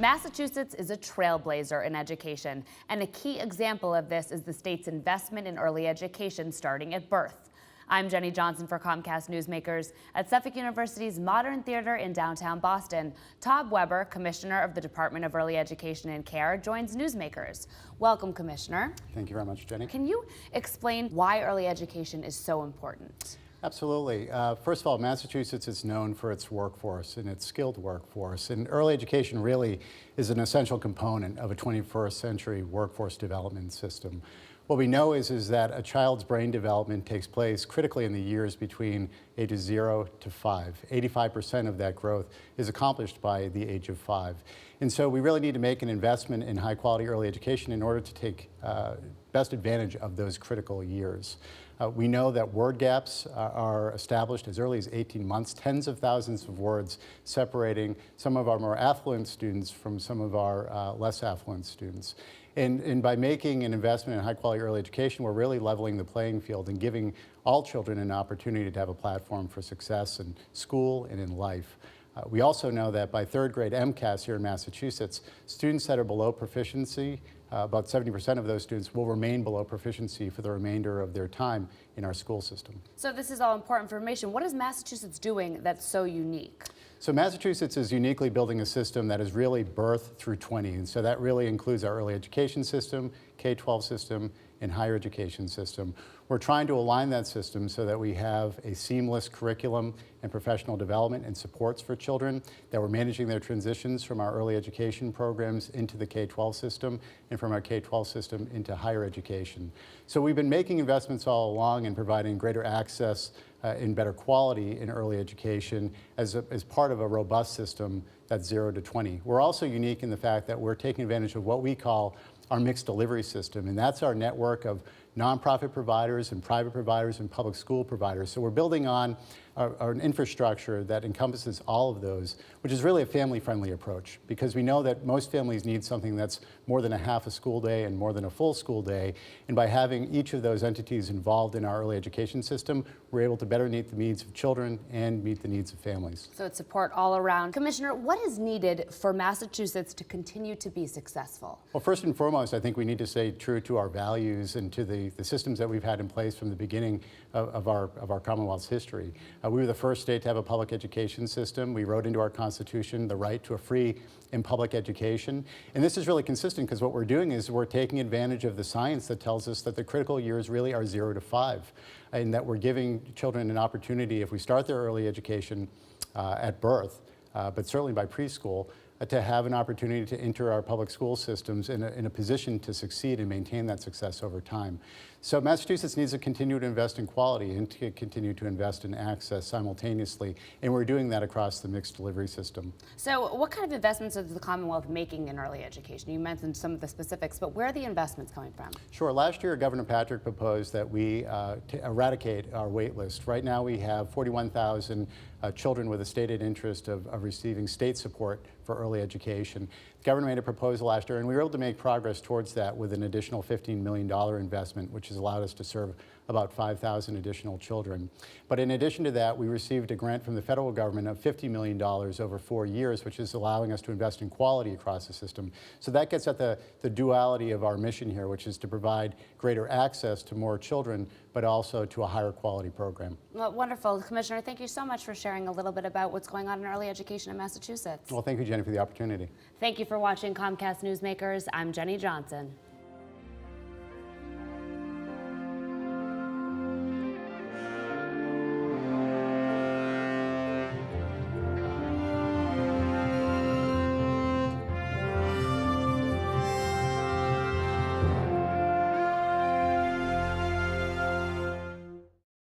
Massachusetts is a trailblazer in education, and a key example of this is the state's investment in early education starting at birth. I'm Jenny Johnson for Comcast Newsmakers. At Suffolk University's Modern Theater in downtown Boston, Todd Weber, Commissioner of the Department of Early Education and Care, joins Newsmakers. Welcome, Commissioner. Thank you very much, Jenny. Can you explain why early education is so important? Absolutely. First of all, Massachusetts is known for its workforce and its skilled workforce, and early education really is an essential component of a 21st century workforce development system. What we know is that a child's brain development takes place critically in the years between ages 0 to 5. 85% of that growth is accomplished by the age of 5. And so we really need to make an investment in high quality early education in order to take best advantage of those critical years. We know that word gaps are established as early as 18 months, tens of thousands of words separating some of our more affluent students from some of our less affluent students. And by making an investment in high quality early education, we're really leveling the playing field and giving all children an opportunity to have a platform for success in school and in life. We also know that by third grade MCAS here in Massachusetts, students that are below proficiency, about 70% of those students will remain below proficiency for the remainder of their time in our school system. So this is all important information. What is Massachusetts doing that's so unique? So Massachusetts is uniquely building a system that is really birth through 20. And so that really includes our early education system, K-12 system, and higher education system. We're trying to align that system so that we have a seamless curriculum and professional development and supports for children, that we're managing their transitions from our early education programs into the K-12 system and from our K-12 system into higher education. So we've been making investments all along in providing greater access and better quality in early education as part of a robust system that's 0 to 20. We're also unique in the fact that we're taking advantage of what we call our mixed delivery system, and that's our network of nonprofit providers and private providers and public school providers. So we're building on an infrastructure that encompasses all of those, which is really a family-friendly approach, because we know that most families need something that's more than a half a school day and more than a full school day. And by having each of those entities involved in our early education system, we're able to better meet the needs of children and meet the needs of families. So it's support all around. Commissioner, what is needed for Massachusetts to continue to be successful? Well, first and foremost, I think we need to stay true to our values and to the systems that we've had in place from the beginning of our Commonwealth's history. We were the first state to have a public education system. We wrote into our Constitution the right to a free and public education. And this is really consistent because what we're doing is we're taking advantage of the science that tells us that the critical years really are 0 to 5, and that we're giving children an opportunity, if we start their early education at birth, but certainly by preschool, to have an opportunity to enter our public school systems in a position to succeed and maintain that success over time. So Massachusetts needs to continue to invest in quality and to continue to invest in access simultaneously, and we're doing that across the mixed delivery system. So what kind of investments is the Commonwealth making in early education? You mentioned some of the specifics, but where are the investments coming from? Sure. Last year, Governor Patrick proposed that we eradicate our wait list. Right now, we have 41,000 children with a stated interest of receiving state support for early education. The governor made a proposal last year, and we were able to make progress towards that with an additional $15 million investment, which has allowed us to serve about 5,000 additional children. But in addition to that, we received a grant from the federal government of $50 million over 4 years, which is allowing us to invest in quality across the system. So that gets at the duality of our mission here, which is to provide greater access to more children, but also to a higher quality program. Well, wonderful. Commissioner, thank you so much for sharing a little bit about what's going on in early education in Massachusetts. Well, thank you, Jenny, for the opportunity. Thank you for watching Comcast Newsmakers. I'm Jenny Johnson.